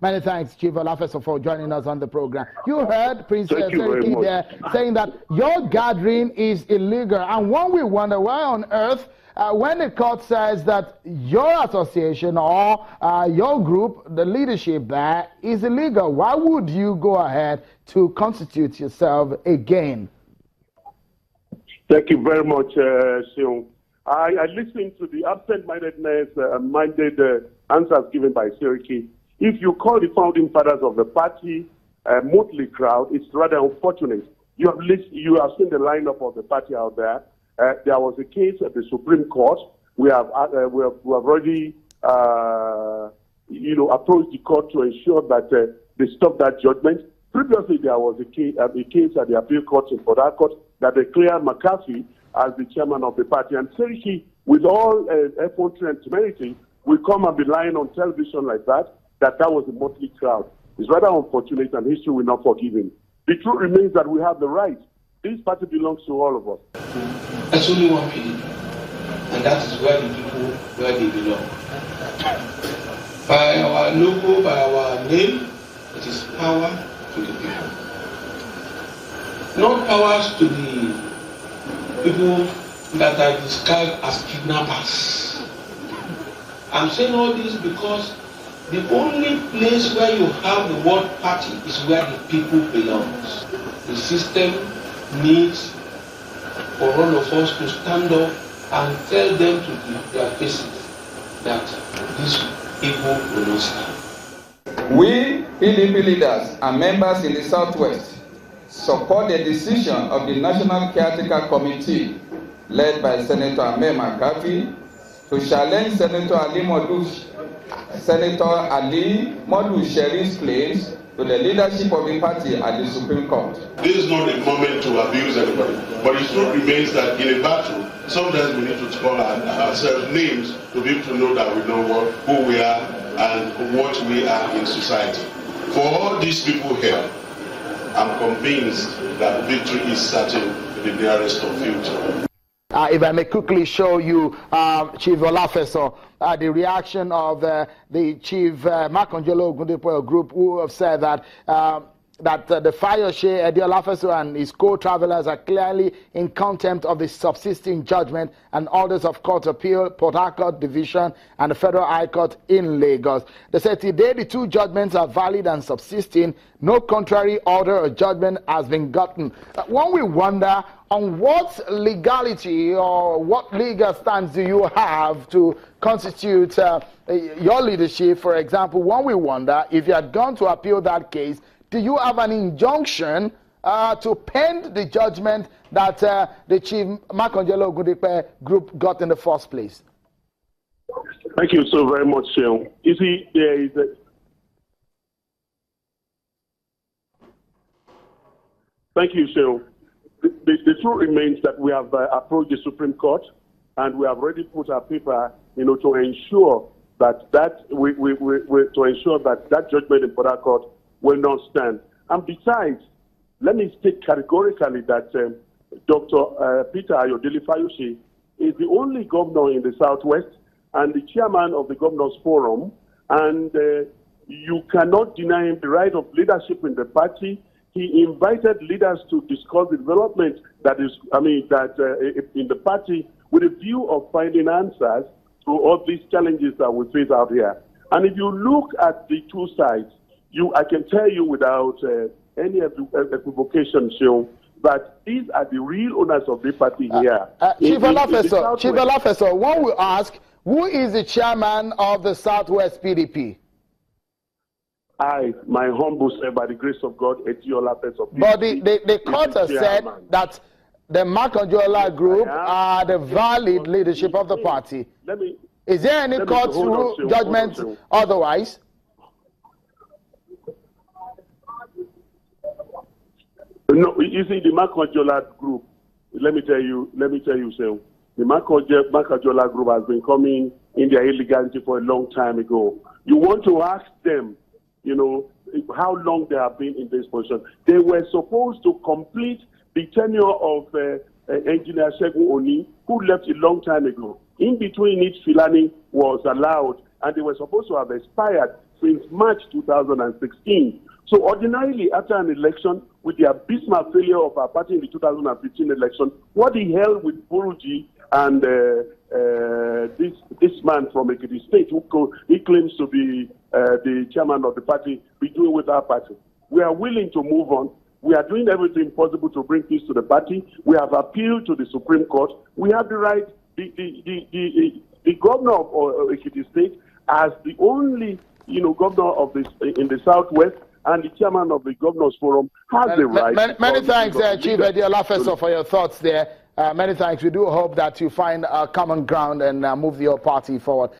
Many thanks, Chief Olafejo, for joining us on the program. You heard Prince Seriki there saying that your gathering is illegal. And when we wonder why on earth, when the court says that your association or your group, the leadership there, is illegal, why would you go ahead to constitute yourself again? Thank you very much, Seun. I listened to the absent-mindedness minded answers given by Seriki. If you call the founding fathers of the party a motley crowd, it's rather unfortunate. You have seen the lineup of the party out there. There was a case at the Supreme Court. We have already approached the court to ensure that they stop that judgment. Previously, there was a case at the appeal court in Port Harcourt that declared McCarthy as the chairman of the party. And Seriki, with all effrontery and temerity, will come and be lying on television like that was a motley crowd. It's rather unfortunate, and history will not forgive him. The truth remains that we have the right. This party belongs to all of us. There's only one PDP, and that is where the people, where they belong. By our logo, by our name, it is power to the people. Not powers to the people that are described as kidnappers. I'm saying all this because the only place where you have the word party is where the people belong. The system needs for all of us to stand up and tell them to their faces that this people will not stand. We, PDP leaders and members in the Southwest, support the decision of the National Caretaker Committee led by Senator Ahmed McCarthy to challenge Senator Ali Modu Sherif's claims to the leadership of the party at the Supreme Court. This is not a moment to abuse anybody, but it still remains that in a battle, sometimes we need to call ourselves names to be able to know that we know who we are and what we are in society. For all these people here, I'm convinced that victory is certain in the nearest of future. If I may quickly show you, Chief Olafejo, the reaction of the Chief Makangelo Ogundipo group, who have said that the Fayose, Eddy Olafejo and his co-travelers are clearly in contempt of the subsisting judgment and orders of court appeal, Port Harcourt Division and the Federal High Court in Lagos. They said today the two judgments are valid and subsisting. No contrary order or judgment has been gotten. When we wonder on what legality or what legal stance do you have to constitute your leadership, for example, when we wonder if you had gone to appeal that case, do you have an injunction to pen the judgment that the Chief Makangelo Ogundipo group got in the first place? Thank you so very much, Seun. You see, there is Thank you, Seun. The truth remains that we have approached the Supreme Court, and we have already put our paper, to ensure that that judgment in Port Harcourt will not stand. And besides, let me state categorically that Dr. Peter Ayodele Fayose is the only governor in the Southwest and the chairman of the Governors Forum, and you cannot deny him the right of leadership in the party. He invited leaders to discuss the development in the party with a view of finding answers to all these challenges that we face out here. And if you look at the two sides, I can tell you without any equivocation, Seun, that these are the real owners of the party here. Chief Olafejo, one will ask, who is the chairman of the Southwest PDP? My humble self, by the grace of God, Eddy Olafejo. But the court has said that the Makangelo group are the valid leadership of the party. Is there any court judgment otherwise? No, you see, the Makangelo group, let me tell you, Seun, the Makangelo group has been coming in their illegality for a long time ago. You want to ask them, how long they have been in this position. They were supposed to complete the tenure of Engineer Segun Oni, who left a long time ago. In between it, Filani was allowed, and they were supposed to have expired since March 2016. So ordinarily, after an election, with the abysmal failure of our party in the 2015 election, what the hell with Buruji and this man from Ekiti State, he claims to be the chairman of the party, be doing with our party? We are willing to move on. We are doing everything possible to bring peace to the party. We have appealed to the Supreme Court. We have the right. The governor of Ekiti State, as the only governor of this in the Southwest, and the chairman of the Governors Forum has the right. Many thanks, Chief Eddy Olafejo, for your thoughts there. Many thanks. We do hope that you find a common ground and move your party forward.